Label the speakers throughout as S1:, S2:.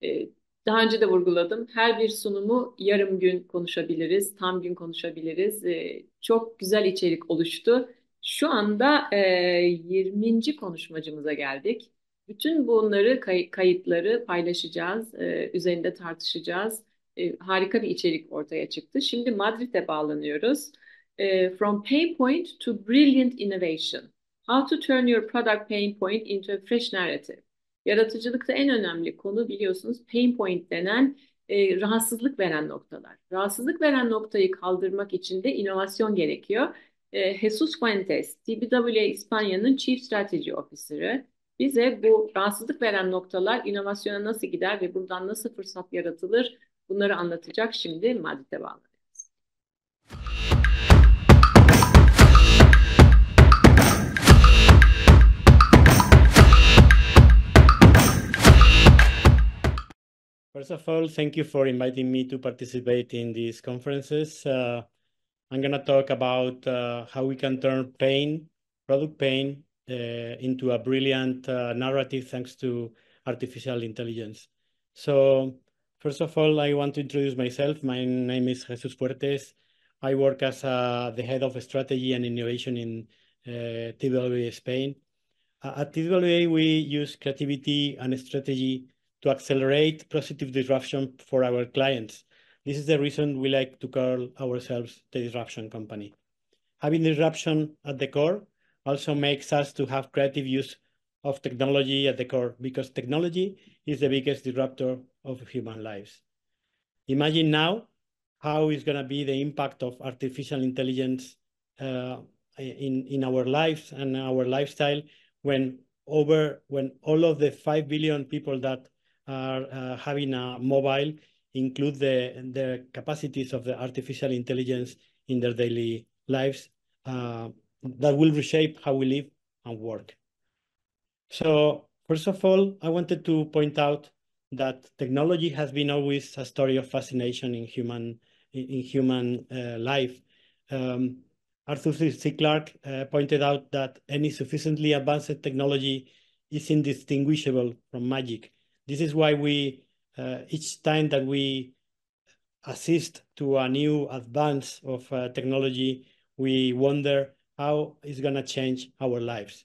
S1: E, Daha önce de vurguladım. Her bir sunumu yarım gün konuşabiliriz, tam gün konuşabiliriz. Çok güzel içerik oluştu. Şu anda 20. konuşmacımıza geldik. Bütün bunları kayıtları paylaşacağız, üzerinde tartışacağız. Harika bir içerik ortaya çıktı. Şimdi Madrid'e bağlanıyoruz. From pain point to brilliant innovation. How to turn your product pain point into a fresh narrative. Yaratıcılıkta en önemli konu biliyorsunuz pain point denen rahatsızlık veren noktalar. Rahatsızlık veren noktayı kaldırmak için de inovasyon gerekiyor. Jesus Fuertes, TBWA İspanya'nın Chief Strategy Officer'ı bize bu rahatsızlık veren noktalar inovasyona nasıl gider ve buradan nasıl fırsat yaratılır bunları anlatacak. Şimdi Madrid'e bağlanıyoruz.
S2: First of all, thank you for inviting me to participate in these conferences. I'm going to talk about how we can turn pain, product pain, into a brilliant narrative thanks to artificial intelligence. So, first of all, I want to introduce myself. My name is Jesus Fuertes. I work as the head of strategy and innovation in TBWA Spain. At TBWA, we use creativity and strategy to accelerate positive disruption for our clients. This is the reason we like to call ourselves the disruption company. Having disruption at the core also makes us to have creative use of technology at the core, because technology is the biggest disruptor of human lives. Imagine now how is going to be the impact of artificial intelligence in our lives and our lifestyle when all of the 5 billion people that are having a mobile include the capacities of the artificial intelligence in their daily lives, that will reshape how we live and work. So first of all, I wanted to point out that technology has been always a story of fascination in human life. Arthur C. Clarke pointed out that any sufficiently advanced technology is indistinguishable from magic. This is why we, each time that we assist to a new advance of technology, we wonder how it's going to change our lives.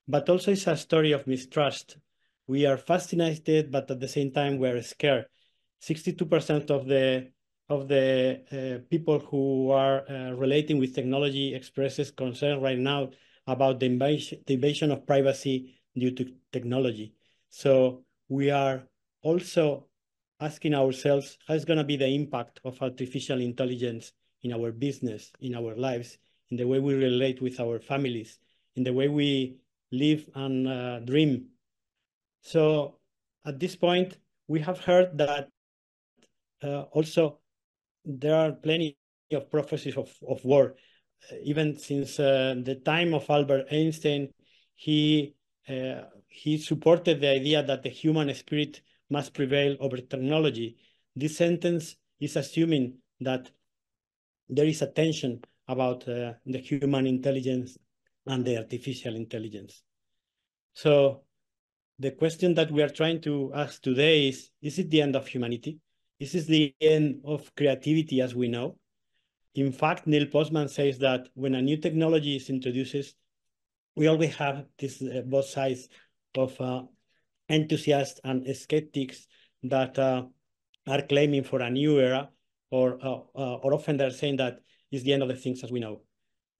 S2: But also it's a story of mistrust. We are fascinated, but at the same time we're scared. 62% of the people who are relating with technology expresses concern right now about the invasion of privacy due to technology. So we are also asking ourselves, how is going to be the impact of artificial intelligence in our business, in our lives, in the way we relate with our families, in the way we live and dream. So at this point, we have heard that also there are plenty of prophecies of war. Even since the time of Albert Einstein, he supported the idea that the human spirit must prevail over technology. This sentence is assuming that there is a tension about the human intelligence and the artificial intelligence. So the question that we are trying to ask today is it the end of humanity? Is this the end of creativity as we know? In fact, Neil Postman says that when a new technology is introduced, we always have this both sides of enthusiasts and skeptics that are claiming for a new era, or often they're saying that it's the end of the things as we know.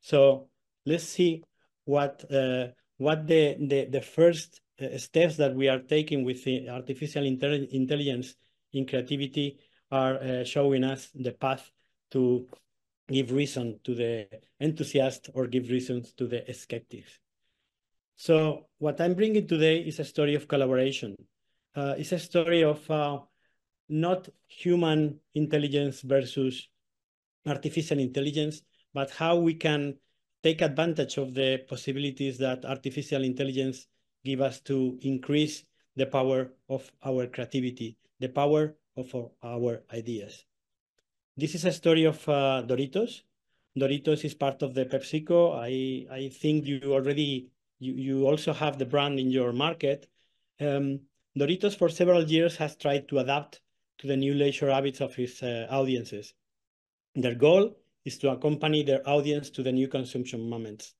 S2: So let's see what the first steps that we are taking with the artificial intelligence in creativity are showing us the path to give reason to the enthusiast or give reasons to the skeptics. So what I'm bringing today is a story of collaboration. It's a story of not human intelligence versus artificial intelligence, but how we can take advantage of the possibilities that artificial intelligence give us to increase the power of our creativity, the power of our ideas. This is a story of Doritos. Doritos is part of the PepsiCo. I think you also have the brand in your market. Doritos for several years has tried to adapt to the new leisure habits of its audiences. Their goal is to accompany their audience to the new consumption moments.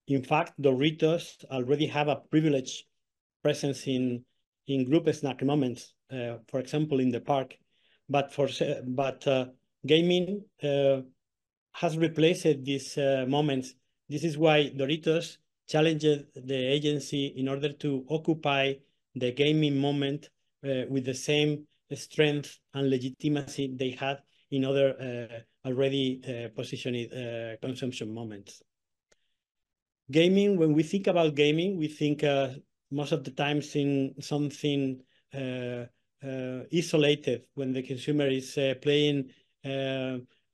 S2: In fact, Doritos already have a privileged presence in group snack moments, for example, in the park. But gaming has replaced these moments. This is why Doritos challenged the agency in order to occupy the gaming moment with the same strength and legitimacy they had in other already positioned consumption moments. Gaming, when we think about gaming, we think most of the times in something isolated, when the consumer is playing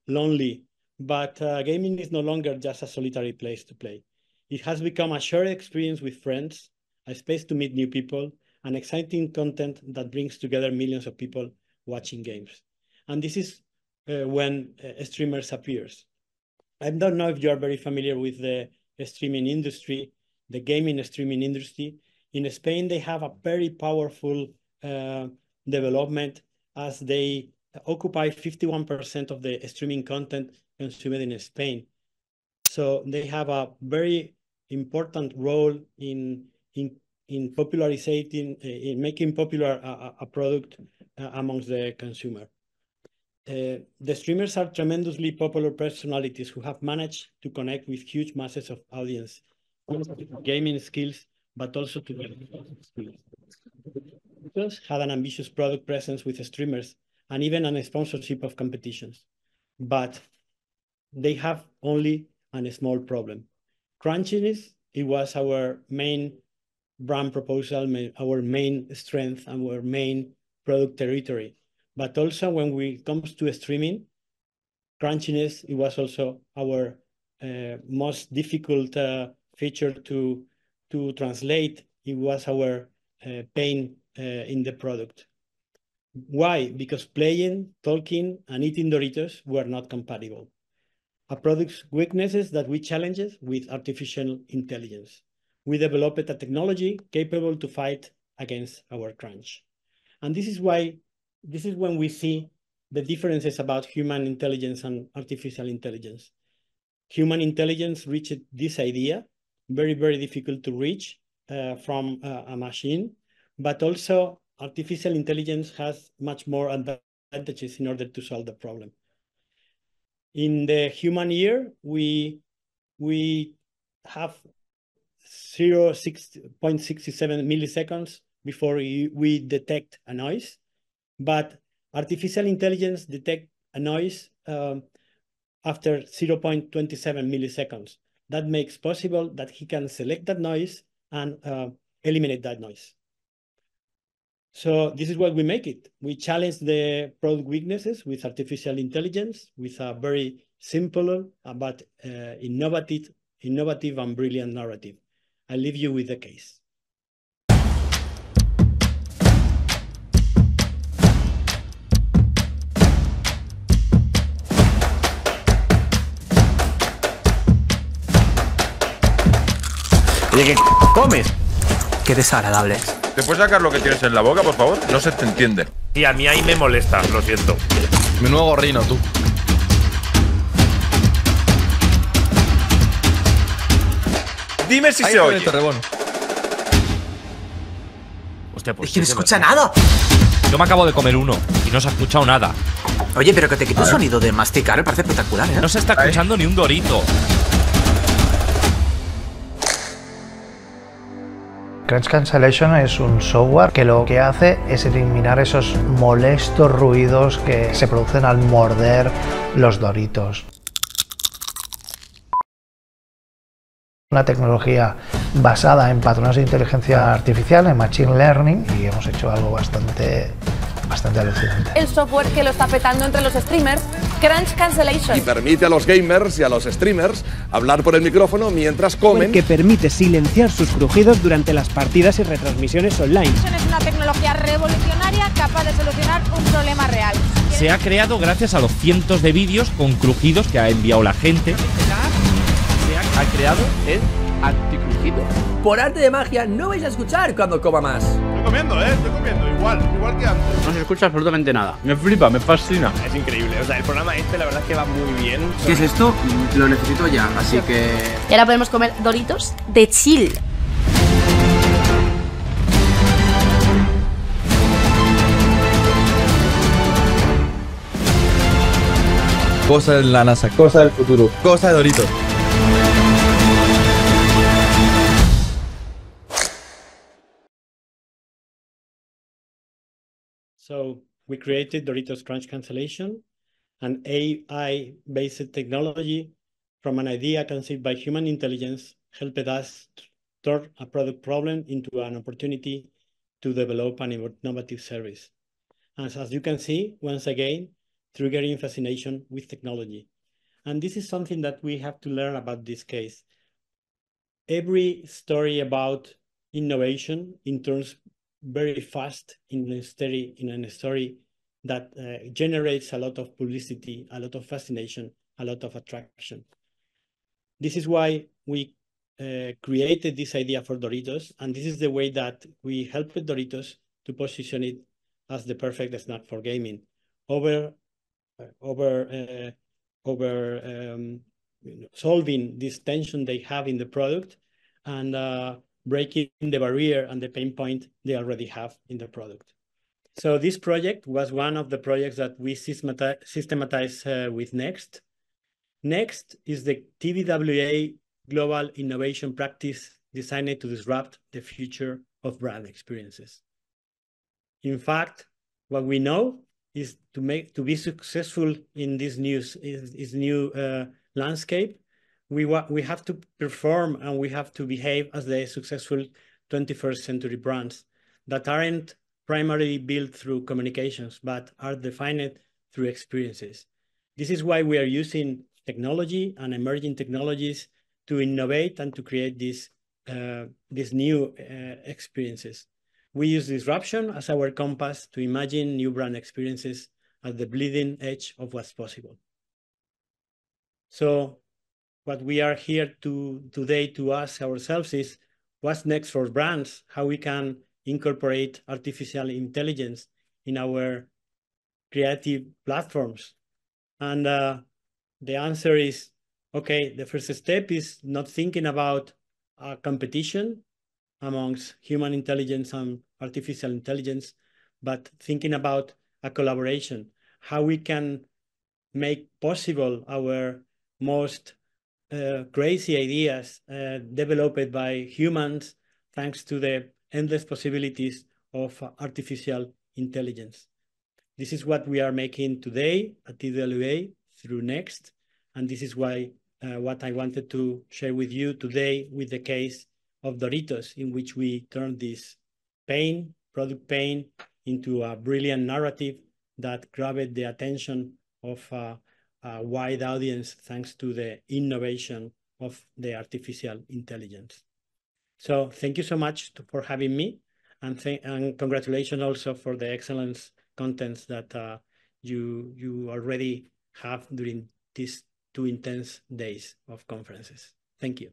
S2: lonely. But gaming is no longer just a solitary place to play. It has become a shared experience with friends, a space to meet new people, and exciting content that brings together millions of people watching games. And this is when streamers appears. I don't know if you are very familiar with the streaming industry, the gaming streaming industry. In Spain, they have a very powerful development as they occupy 51% of the streaming content consumed in Spain. So they have a very important role in popularizing, in making popular a product amongst the consumer. The streamers are tremendously popular personalities who have managed to connect with huge masses of audience, gaming skills, but also to skills. Had an ambitious product presence with streamers and even a sponsorship of competitions. But they have only a small problem. Crunchiness, it was our main brand proposal, our main strength, and our main product territory. But also when it comes to streaming, crunchiness, it was also our most difficult feature to translate. It was our pain in the product. Why? Because playing, talking, and eating Doritos were not compatible. A product's weaknesses that we challenged with artificial intelligence. We developed a technology capable to fight against our crunch. And this is when we see the differences about human intelligence and artificial intelligence. Human intelligence reached this idea, very, very difficult to reach from a machine, but also artificial intelligence has much more advantages in order to solve the problem. In the human ear, we have 0.67 milliseconds before we detect a noise, but artificial intelligence detects a noise after 0.27 milliseconds. That makes possible that he can select that noise and eliminate that noise. So this is what we make it. We challenge the product weaknesses with artificial intelligence, with a very simple but innovative and brilliant narrative. I leave you with the case.
S3: Oye, ¿qué comes?
S4: Qué desagradable.
S3: ¿Te puedes sacar lo que tienes en la boca, por favor? No se te entiende.
S5: Y a mí ahí me molesta, lo siento.
S3: Menudo gorrino, tú. Dime si
S5: Ahí
S3: se oye.
S5: Hostia, pues
S4: Es que no
S5: sí,
S4: escucha
S5: verdad.
S4: nada.
S5: Yo me acabo de comer uno y no se ha escuchado nada.
S4: Oye, pero que te quite el sonido de masticar, me parece espectacular, ¿eh?
S5: No se está escuchando ni un dorito.
S6: Crunch Cancellation es un software que lo que hace es eliminar esos molestos ruidos que se producen al morder los Doritos. Una tecnología basada en patrones de inteligencia artificial, en Machine Learning, y hemos hecho algo bastante alucinante.
S7: El software que lo está petando entre los streamers, Crunch Cancellation.
S8: Y permite a los gamers y a los streamers hablar por el micrófono mientras comen.
S9: Que permite silenciar sus crujidos durante las partidas y retransmisiones online.
S7: Es una tecnología revolucionaria capaz de solucionar un problema real.
S5: Se ha creado gracias a los cientos de vídeos con crujidos que ha enviado la gente. Se ha creado el anticrujido.
S10: ojito. Por arte de magia no vais a escuchar cuando coma más.
S3: Estoy comiendo, estoy comiendo, igual que antes.
S11: No se escucha absolutamente nada.
S3: Me flipa, me fascina.
S12: Es increíble, o sea, el programa la verdad es que va muy bien.
S11: ¿Qué es esto? Lo necesito ya, así que...
S7: Y ahora podemos comer Doritos de chill.
S3: Cosa de la NASA, cosa del futuro, cosa de Doritos.
S2: So we created Doritos Crunch Cancellation, an AI-based technology from an idea conceived by human intelligence, helped us to turn a product problem into an opportunity to develop an innovative service. And as you can see, once again, triggering fascination with technology. And this is something that we have to learn about this case. Every story about innovation turns very fast in a story that generates a lot of publicity, a lot of fascination, a lot of attraction. This is why we created this idea for Doritos, and this is the way that we helped Doritos to position it as the perfect snack for gaming, solving this tension they have in the product and breaking the barrier and the pain point they already have in the product. So this project was one of the projects that we systematized with Next. Next is the TBWA Global Innovation Practice designed to disrupt the future of brand experiences. In fact, what we know is to be successful in this new landscape, we have to perform and we have to behave as the successful 21st century brands that aren't primarily built through communications, but are defined through experiences. This is why we are using technology and emerging technologies to innovate and to create these new experiences. We use disruption as our compass to imagine new brand experiences at the bleeding edge of what's possible. So what we are here today to ask ourselves is, what's next for brands? How we can incorporate artificial intelligence in our creative platforms? And the answer is, okay, the first step is not thinking about a competition amongst human intelligence and artificial intelligence, but thinking about a collaboration, how we can make possible our most crazy ideas developed by humans thanks to the endless possibilities of artificial intelligence. This is what we are making today at TBWA through Next, and this is why what I wanted to share with you today with the case of Doritos, in which we turned this product pain, into a brilliant narrative that grabbed the attention of a wide audience thanks to the innovation of the artificial intelligence. So thank you so much for having me, and congratulations also for the excellent contents that you already have during these 2 intense days of conferences. Thank you.